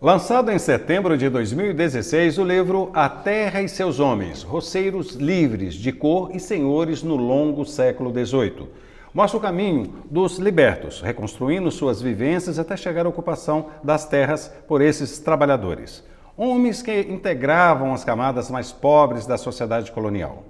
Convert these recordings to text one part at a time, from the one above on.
Lançado em setembro de 2016, o livro A Terra e Seus Homens, Roceiros Livres de Cor e Senhores no Longo Século XVIII, mostra o caminho dos libertos, reconstruindo suas vivências até chegar à ocupação das terras por esses trabalhadores, homens que integravam as camadas mais pobres da sociedade colonial.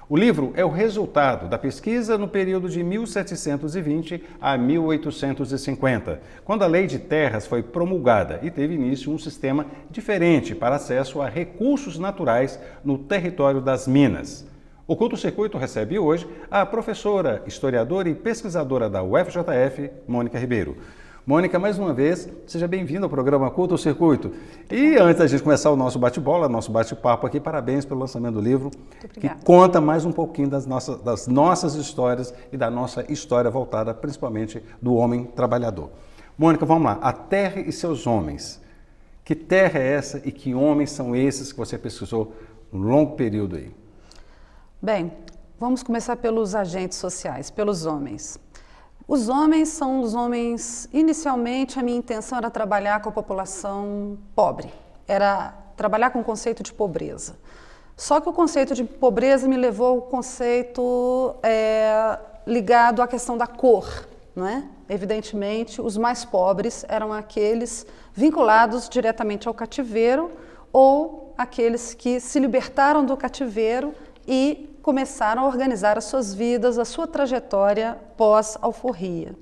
O livro é o resultado da pesquisa no período de 1720 a 1850, quando a Lei de Terras foi promulgada e teve início um sistema diferente para acesso a recursos naturais no território das Minas. O Culto Circuito recebe hoje a professora, historiadora e pesquisadora da UFJF, Mônica Ribeiro. Mônica, mais uma vez, seja bem-vinda ao programa Culto Circuito. E antes da gente começar o nosso bate-bola, nosso bate-papo aqui, parabéns pelo lançamento do livro, que conta mais um pouquinho das nossas histórias e da nossa história voltada principalmente do homem trabalhador. Mônica, vamos lá. A Terra e Seus Homens. Que terra é essa e que homens são esses que você pesquisou um longo período aí? Bem, vamos começar pelos agentes sociais, pelos homens. Os homens são os homens, inicialmente a minha intenção era trabalhar com a população pobre, era trabalhar com o conceito de pobreza. Só que o conceito de pobreza me levou ao conceito ligado à questão da cor, não é? Evidentemente, os mais pobres eram aqueles vinculados diretamente ao cativeiro ou aqueles que se libertaram do cativeiro e começaram a organizar as suas vidas, a sua trajetória pós-alforria.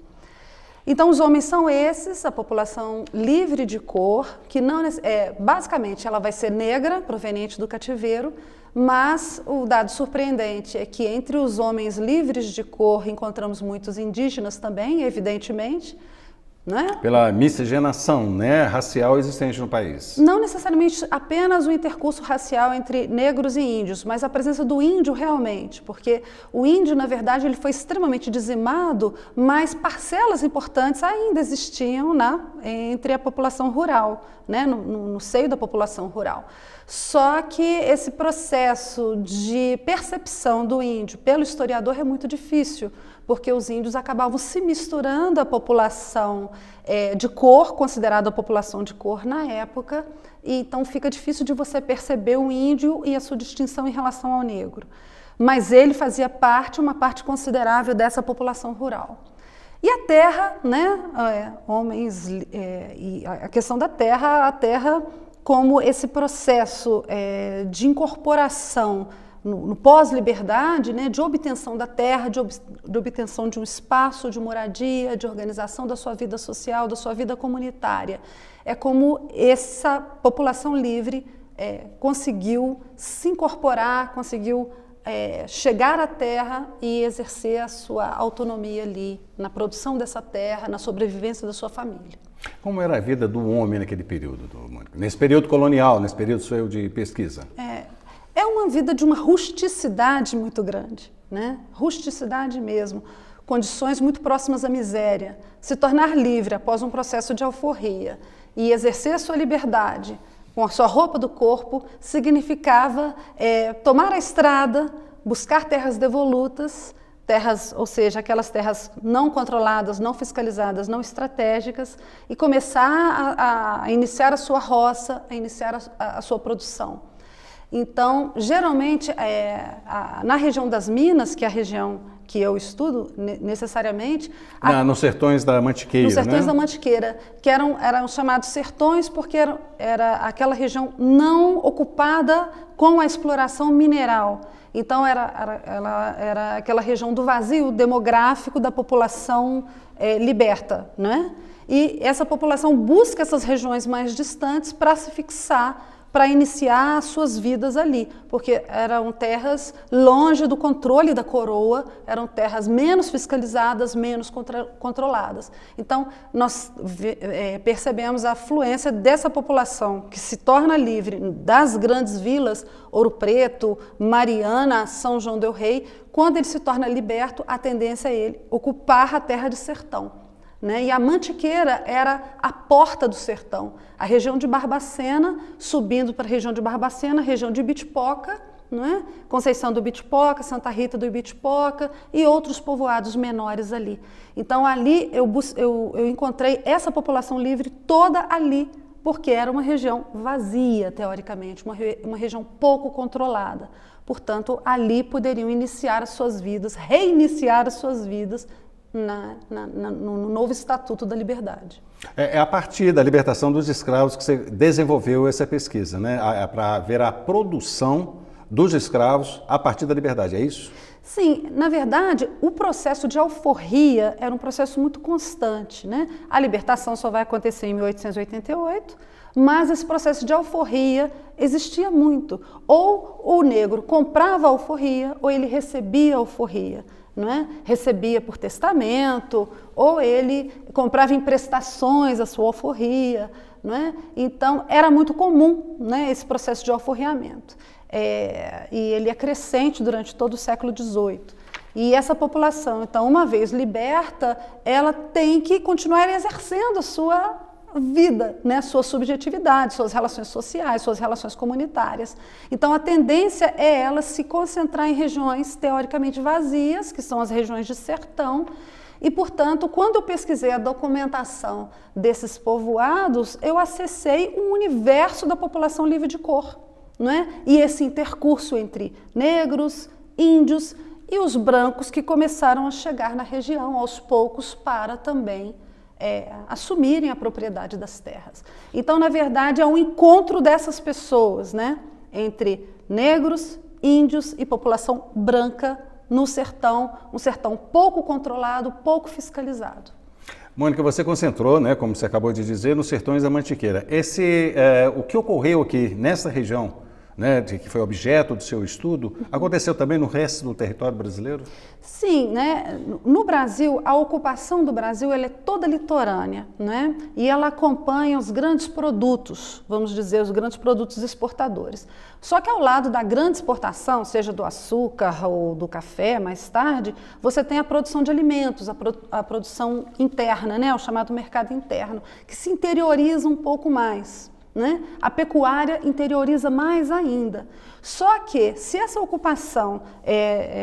Então, os homens são esses, a população livre de cor, que não basicamente ela vai ser negra, proveniente do cativeiro, mas o dado surpreendente é que entre os homens livres de cor encontramos muitos indígenas também, evidentemente, né? Pela miscigenação, né, racial existente no país. Não necessariamente apenas o intercurso racial entre negros e índios, mas a presença do índio realmente, porque o índio, na verdade, ele foi extremamente dizimado, mas parcelas importantes ainda existiam entre a população rural, né, no seio da população rural. Só que esse processo de percepção do índio pelo historiador é muito difícil, porque os índios acabavam se misturando à população de cor, considerada a população de cor na época, e então fica difícil de você perceber o índio e a sua distinção em relação ao negro. Mas ele fazia uma parte considerável dessa população rural. E a terra, né, homens, e a questão da terra, a terra como esse processo de incorporação no pós-liberdade, né, de obtenção da terra, de obtenção de um espaço de moradia, de organização da sua vida social, da sua vida comunitária. É como essa população livre conseguiu se incorporar, conseguiu chegar à terra e exercer a sua autonomia ali, na produção dessa terra, na sobrevivência da sua família. Como era a vida do homem naquele período, Mônica? Nesse período colonial, nesse período seu de pesquisa? É uma vida de uma rusticidade muito grande, né? Rusticidade mesmo, condições muito próximas à miséria. Se tornar livre após um processo de alforria e exercer a sua liberdade com a sua roupa do corpo significava tomar a estrada, buscar terras devolutas, terras, ou seja, aquelas terras não controladas, não fiscalizadas, não estratégicas, e começar a iniciar a sua roça, a iniciar a sua produção. Então, geralmente, na região das Minas, que é a região que eu estudo necessariamente... Nos sertões da Mantiqueira, Nos sertões, né? da Mantiqueira, que eram chamados sertões porque era aquela região não ocupada com a exploração mineral. Então, era aquela região do vazio demográfico da população liberta, né? E essa população busca essas regiões mais distantes para se fixar, para iniciar as suas vidas ali, porque eram terras longe do controle da coroa, eram terras menos fiscalizadas, menos controladas. Então, nós percebemos a afluência dessa população que se torna livre das grandes vilas, Ouro Preto, Mariana, São João del Rei. Quando ele se torna liberto, a tendência é ele ocupar a terra de sertão. Né? E a Mantiqueira era a porta do sertão, a região de Barbacena, subindo para a região de Barbacena, região de Ibitipoca, não é? Conceição do Ibitipoca, Santa Rita do Ibitipoca e outros povoados menores ali. Então ali eu encontrei essa população livre toda ali porque era uma região vazia, teoricamente, uma região pouco controlada. Portanto, ali poderiam iniciar as suas vidas, reiniciar as suas vidas no novo Estatuto da Liberdade. É a partir da libertação dos escravos que você desenvolveu essa pesquisa, né? Para ver a produção dos escravos a partir da liberdade, é isso? Sim, na verdade, o processo de alforria era um processo muito constante, né? A libertação só vai acontecer em 1888, mas esse processo de alforria existia muito. Ou o negro comprava a alforria, ou ele recebia a alforria, não é? Recebia por testamento, ou ele comprava em prestações a sua alforria, não é? Então, era muito comum, né, esse processo de alforriamento. E ele é crescente durante todo o século XVIII. E essa população, então, uma vez liberta, ela tem que continuar exercendo a sua vida, né? Sua subjetividade, suas relações sociais, suas relações comunitárias. Então, a tendência é ela se concentrar em regiões teoricamente vazias, que são as regiões de sertão, e, portanto, quando eu pesquisei a documentação desses povoados, eu acessei um universo da população livre de cor, não é? E esse intercurso entre negros, índios e os brancos que começaram a chegar na região aos poucos para também assumirem a propriedade das terras. Então, na verdade, é um encontro dessas pessoas, né? Entre negros, índios e população branca no sertão, um sertão pouco controlado, pouco fiscalizado. Mônica, você concentrou, né, como você acabou de dizer, nos sertões da Mantiqueira. O que ocorreu aqui nessa região, né, que foi objeto do seu estudo, aconteceu também no resto do território brasileiro? Sim, né? No Brasil, a ocupação do Brasil ela é toda litorânea, né? E ela acompanha os grandes produtos, vamos dizer, os grandes produtos exportadores. Só que ao lado da grande exportação, seja do açúcar ou do café, mais tarde, você tem a produção de alimentos, a produção interna, né? O chamado mercado interno, que se interioriza um pouco mais, né? A pecuária interioriza mais ainda. Só que, se essa ocupação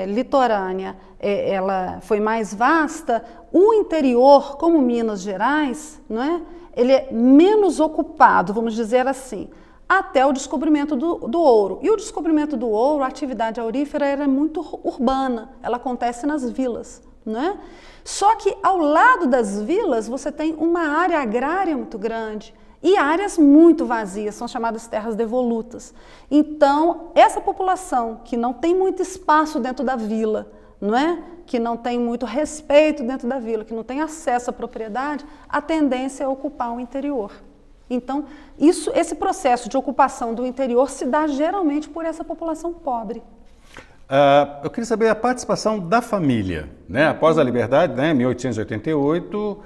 litorânea ela foi mais vasta, o interior, como Minas Gerais, não é? Ele é menos ocupado, vamos dizer assim, até o descobrimento do ouro. E o descobrimento do ouro, a atividade aurífera era muito urbana, ela acontece nas vilas, não é? Só que ao lado das vilas você tem uma área agrária muito grande, e áreas muito vazias, são chamadas terras devolutas. Então, essa população que não tem muito espaço dentro da vila, não é? Que não tem muito respeito dentro da vila, que não tem acesso à propriedade, a tendência é ocupar o interior. Então, esse processo de ocupação do interior se dá geralmente por essa população pobre. Eu queria saber a participação da família, né? Após a liberdade, né, em 1888,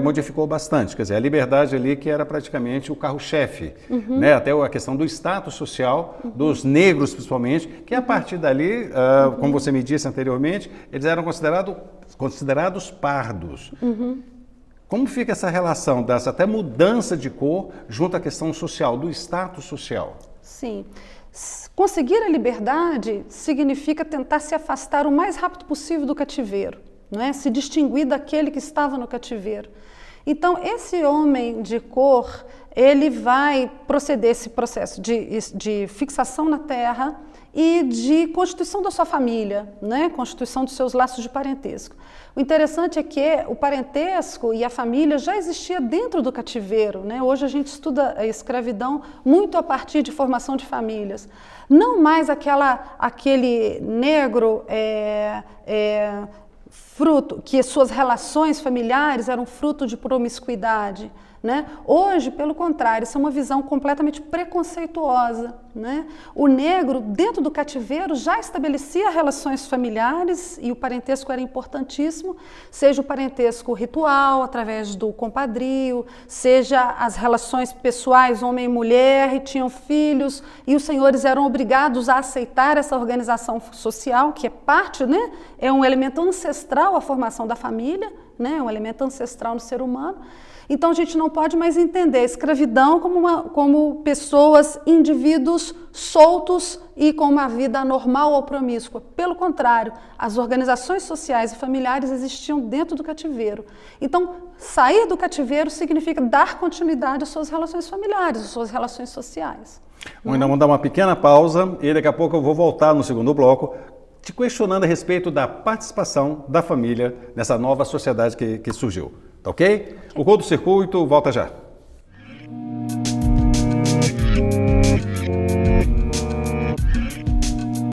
modificou bastante, quer dizer, a liberdade ali que era praticamente o carro-chefe, né? Até a questão do status social dos negros, principalmente, que a partir dali, como você me disse anteriormente, eles eram considerados pardos. Como fica essa relação dessa até mudança de cor junto à questão social, do status social? Sim. Conseguir a liberdade significa tentar se afastar o mais rápido possível do cativeiro, não é? Se distinguir daquele que estava no cativeiro. Então, esse homem de cor, ele vai proceder esse processo de fixação na terra e de constituição da sua família, né? Constituição dos seus laços de parentesco. O interessante é que o parentesco e a família já existia dentro do cativeiro, né? Hoje a gente estuda a escravidão muito a partir de formação de famílias. Não mais aquele negro fruto, que suas relações familiares eram fruto de promiscuidade, né? Hoje, pelo contrário, isso é uma visão completamente preconceituosa, né? O negro, dentro do cativeiro, já estabelecia relações familiares e o parentesco era importantíssimo, seja o parentesco ritual, através do compadrio, seja as relações pessoais, homem e mulher, e tinham filhos, e os senhores eram obrigados a aceitar essa organização social, que é parte, né? É um elemento ancestral à formação da família, né? Um elemento ancestral no ser humano. Então, a gente não pode mais entender a escravidão como pessoas, indivíduos indivíduos soltos e com uma vida anormal ou promíscua. Pelo contrário, as organizações sociais e familiares existiam dentro do cativeiro. Então, sair do cativeiro significa dar continuidade às suas relações familiares, às suas relações sociais. Ainda vamos dar uma pequena pausa e daqui a pouco eu vou voltar no segundo bloco te questionando a respeito da participação da família nessa nova sociedade que surgiu. Tá ok? O Curto Circuito volta já.